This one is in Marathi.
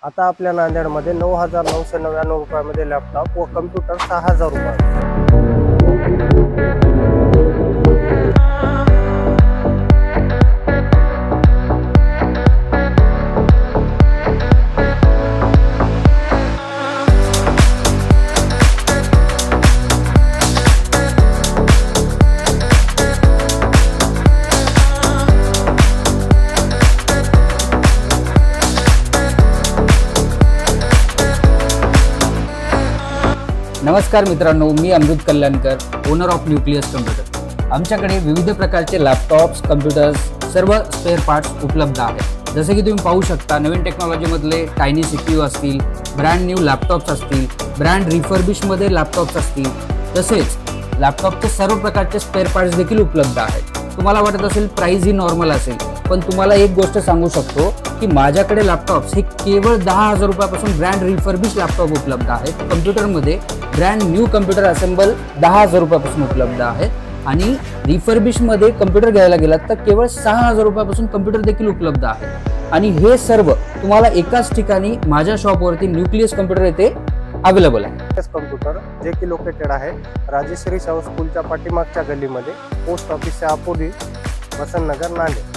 आता आपल्या नांदेडमध्ये 9,999 रुपयामध्ये लॅपटॉप व कम्प्युटर 6,000 रुपये। नमस्कार मित्रांनो, मी Amrut Kalyankar, owner of nucleus computer. आमच्याकडे विविध प्रकारचे लॅपटॉप्स, कम्प्युटर्स, सर्व स्पेअर पार्ट्स उपलब्ध आहेत। जसे की तुम्ही पाहू शकता, नवीन टेक्नॉलॉजीमधले टायनी CPU असतील, ब्रँड न्यू लॅपटॉप्स असतील, ब्रँड रिफर्बिशमध्ये लॅपटॉप्स असतील, तसेच लॅपटॉपचे सर्व प्रकारचे स्पेअर पार्ट्स देखील उपलब्ध आहेत। तुम्हाला वाटत असेल प्राइस ही नॉर्मल असेल, पण तुम्हाला एक गोष्ट सांगू शकतो की माझ्याकडे लॅपटॉप्स हे केवळ 10,000 रुपयापासून ब्रँड रिफर्बिश लॅपटॉप उपलब्ध आहेत। कम्प्युटरमध्ये ब्रँड न्यू कम्प्युटर असेंबल 10,000 रुपयापासून उपलब्ध आहेत आणि रिफर्बिशमध्ये कम्प्युटर घ्यायला गेलात तर केवळ 6,000 रुपयापासून कम्प्युटर देखील उपलब्ध आहे। आणि हे सर्व तुम्हाला एकाच ठिकाणी माझ्या शॉपवरती न्यूक्लियस कम्प्युटर येथे अवेलेबल आहे। कम्प्युटर जे की लोकेटेड आहे राजेश्री शाहू स्कूलच्या पाठीमागच्या गल्लीमध्ये, पोस्ट ऑफिसच्या अपोजिट, वसंतनगर, नांदेड।